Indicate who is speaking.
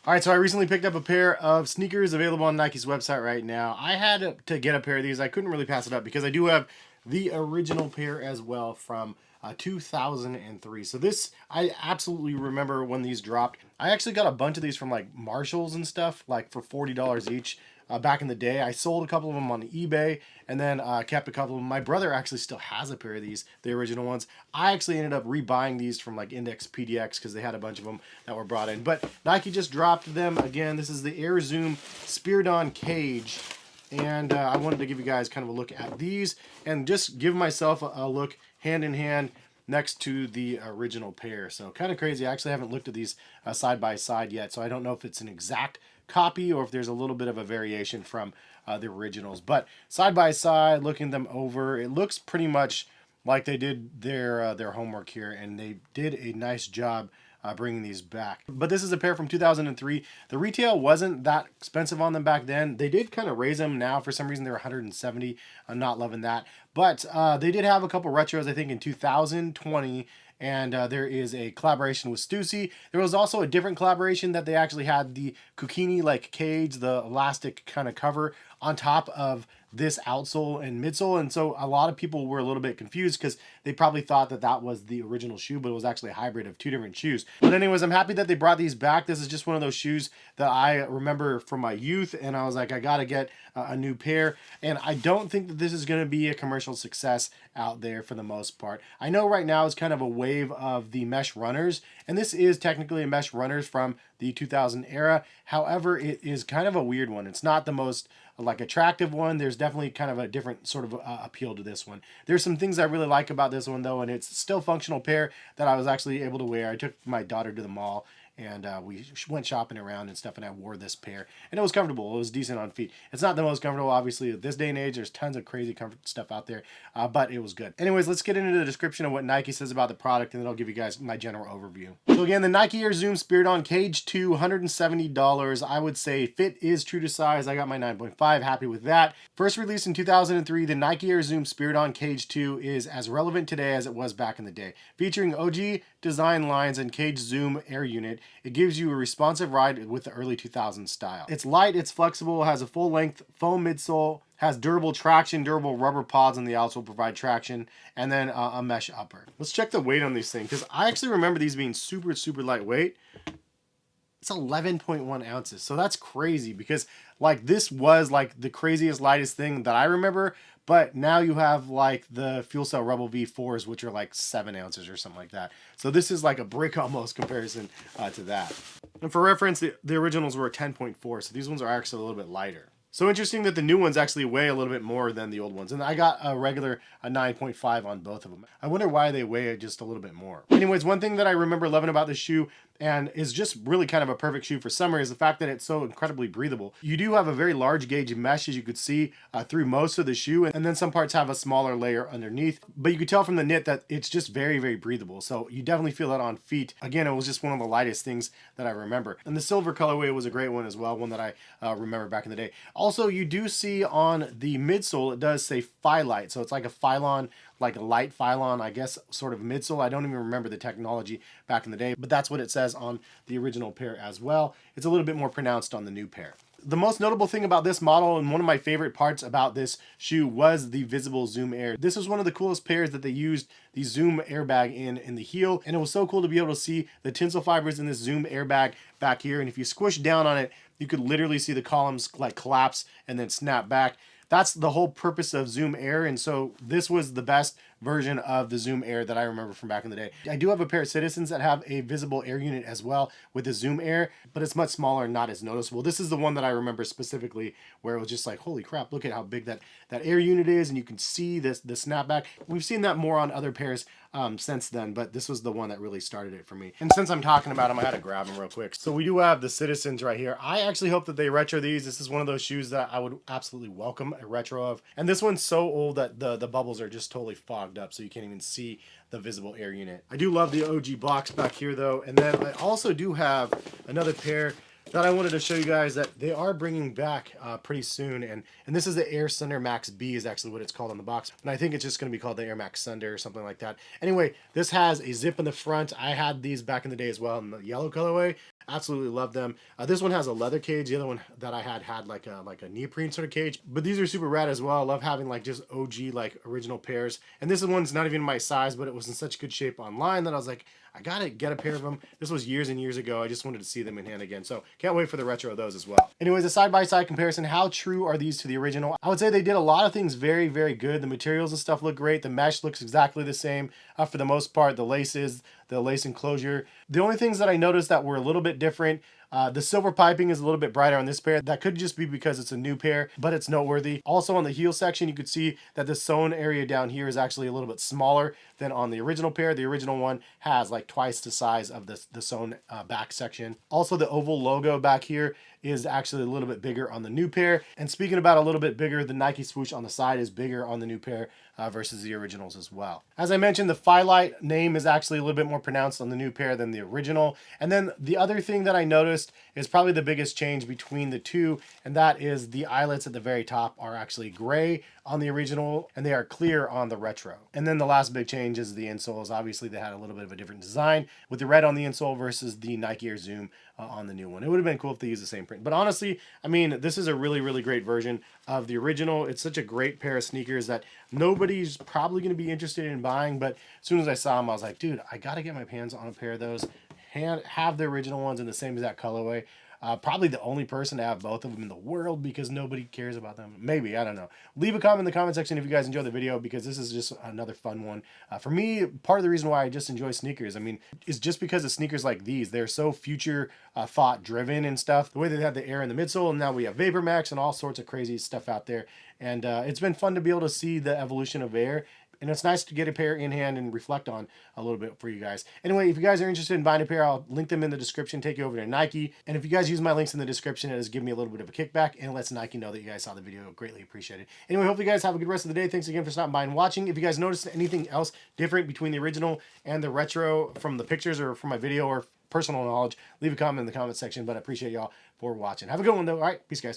Speaker 1: All right, so I recently picked up a pair of sneakers available on Nike's website right now. I had to get a pair of these. I couldn't really pass it up because I do have the original pair as well from 2003. So this, I absolutely remember when these dropped. I actually got a bunch of these from like Marshalls and stuff, like for $40 each. Back in the day, I sold a couple of them on eBay and then kept a couple of them. My brother actually still has a pair of these, the original ones. I actually ended up rebuying these from like Index PDX because they had a bunch of them that were brought in. But Nike just dropped them again. This is the Air Zoom Spiridon Cage. And I wanted to give you guys kind of a look at these and just give myself a look hand in hand next to the original pair. So kind of crazy. I actually haven't looked at these side by side yet, so I don't know if it's an exact copy or if there's a little bit of a variation from the originals. But side by side, looking them over, it looks pretty much like they did their homework here, and they did a nice job bringing these back. But this is a pair from 2003. The retail wasn't that expensive on them back then. They did kind of raise them now. For some reason, they're 170. I'm not loving that. But they did have a couple retros, I think, in 2020. And there is a collaboration with Stussy. There was also a different collaboration that they actually had the Kukini like cage, the elastic kind of cover on top of this outsole and midsole, and so a lot of people were a little bit confused because they probably thought that that was the original shoe, but it was actually a hybrid of two different shoes. But anyways, I'm happy that they brought these back. This is just one of those shoes that I remember from my youth, and I was like, I gotta get a new pair. And I don't think that this is going to be a commercial success out there for the most part. I know right now it's kind of a wave of the mesh runners, and this is technically a mesh runners from the 2000 era. However, it is kind of a weird one. It's not the most like attractive one. There's definitely kind of a different sort of appeal to this one. There's some things I really like about this one though, and it's still functional pair that I was actually able to wear. I took my daughter to the mall and we went shopping around and stuff, and I wore this pair, and it was comfortable. It was decent on feet. It's not the most comfortable, obviously, at this day and age. There's tons of crazy comfort stuff out there, but it was good. Anyways, let's get into the description of what Nike says about the product, and then I'll give you guys my general overview. So again, the Nike Air Zoom Spiridon Cage 2, $170. I would say fit is true to size. I got my 9.5, happy with that. First released in 2003, the Nike Air Zoom Spiridon Cage 2 is as relevant today as it was back in the day. Featuring OG design lines and cage zoom air unit, it gives you a responsive ride with the early 2000s style. It's light, it's flexible, has a full length foam midsole, has durable traction, durable rubber pods on the outsole provide traction, and then a mesh upper. Let's check the weight on these things, because I actually remember these being super, super lightweight. It's 11.1 ounces. So that's crazy, because like this was like the craziest lightest thing that I remember, but now you have like the Fuel Cell Rebel V4s, which are like 7 ounces or something like that. So this is like a brick almost comparison to that. And for reference, the originals were 10.4, so these ones are actually a little bit lighter. So interesting that the new ones actually weigh a little bit more than the old ones. And I got a regular 9.5 on both of them. I wonder why they weigh just a little bit more. Anyways, one thing that I remember loving about this shoe, and is just really kind of a perfect shoe for summer, is the fact that it's so incredibly breathable. You do have a very large gauge mesh, as you could see through most of the shoe, and then some parts have a smaller layer underneath. But you could tell from the knit that it's just very, very breathable. So you definitely feel that on feet. Again, it was just one of the lightest things that I remember. And the silver colorway was a great one as well, one that I remember back in the day. Also, you do see on the midsole, it does say Phyllite. So it's like a Phylon, like a light Phylon, I guess, sort of midsole. I don't even remember the technology back in the day, but that's what it says on the original pair as well. It's a little bit more pronounced on the new pair. The most notable thing about this model, and one of my favorite parts about this shoe, was the visible Zoom Air. This was one of the coolest pairs that they used the Zoom airbag in the heel, and it was so cool to be able to see the tinsel fibers in this Zoom airbag back here, and if you squish down on it, you could literally see the columns like collapse and then snap back. That's the whole purpose of Zoom Air, and so this was the best version of the Zoom Air that I remember from back in the day. I do have a pair of Citizens that have a visible air unit as well with the Zoom Air, but it's much smaller and not as noticeable. This is the one that I remember specifically where it was just like, holy crap, look at how big that air unit is, and you can see the snapback. We've seen that more on other pairs since then, but this was the one that really started it for me. And since I'm talking about them, I had to grab them real quick. So we do have the Citizens right here. I actually hope that they retro these. This is one of those shoes that I would absolutely welcome a retro of. And this one's so old that the bubbles are just totally fogged up, so you can't even see the visible air unit. I do love the OG box back here though. And then I also do have another pair that I wanted to show you guys that they are bringing back pretty soon, and this is the Air Thunder Max B is actually what it's called on the box, and I think it's just going to be called the Air Max Thunder or something like that. Anyway, this has a zip in the front. I had these back in the day as well in the yellow colorway. Absolutely love them. This one has a leather cage. The other one that I had like a neoprene sort of cage. But these are super rad as well. I love having like just OG like original pairs. And this one's not even my size, but it was in such good shape online that I was like, I gotta get a pair of them. This was years and years ago. I just wanted to see them in hand again. So can't wait for the retro of those as well. Anyways, a side-by-side comparison. How true are these to the original? I would say they did a lot of things very, very good. The materials and stuff look great. The mesh looks exactly the same for the most part. The laces, the lace enclosure. The only things that I noticed that were a little bit different, the silver piping is a little bit brighter on this pair. That could just be because it's a new pair, but it's noteworthy. Also on the heel section, you could see that the sewn area down here is actually a little bit smaller than on the original pair. The original one has like twice the size of the sewn back section. Also, the oval logo back here is actually a little bit bigger on the new pair. And speaking about a little bit bigger, the Nike swoosh on the side is bigger on the new pair versus the originals as well. As I mentioned, the Phyllite name is actually a little bit more pronounced on the new pair than the original. And then the other thing that I noticed is probably the biggest change between the two, and that is the eyelets at the very top are actually gray on the original and they are clear on the retro. And then the last big change is the insoles. Obviously they had a little bit of a different design with the red on the insole versus the Nike Air Zoom on the new one. It would have been cool if they used the same print. But honestly, I mean, this is a really, really great version of the original. It's such a great pair of sneakers that nobody's probably going to be interested in buying. But as soon as I saw them, I was like, dude, I got to get my hands on a pair of those. Have the original ones in the same exact colorway. Probably the only person to have both of them in the world because nobody cares about them. Maybe, I don't know. Leave a comment in the comment section if you guys enjoy the video because this is just another fun one. For me, part of the reason why I just enjoy sneakers, I mean, is just because of sneakers like these. They're so future thought driven and stuff. The way they have the air in the midsole, and now we have Vapor Max and all sorts of crazy stuff out there. And it's been fun to be able to see the evolution of air. And it's nice to get a pair in hand and reflect on a little bit for you guys. Anyway, if you guys are interested in buying a pair, I'll link them in the description, take you over to Nike. And if you guys use my links in the description, it does give me a little bit of a kickback and it lets Nike know that you guys saw the video. Greatly appreciate it. Anyway, hope you guys have a good rest of the day. Thanks again for stopping by and watching. If you guys noticed anything else different between the original and the retro from the pictures or from my video or personal knowledge, leave a comment in the comment section. But I appreciate y'all for watching. Have a good one though. All right, peace guys.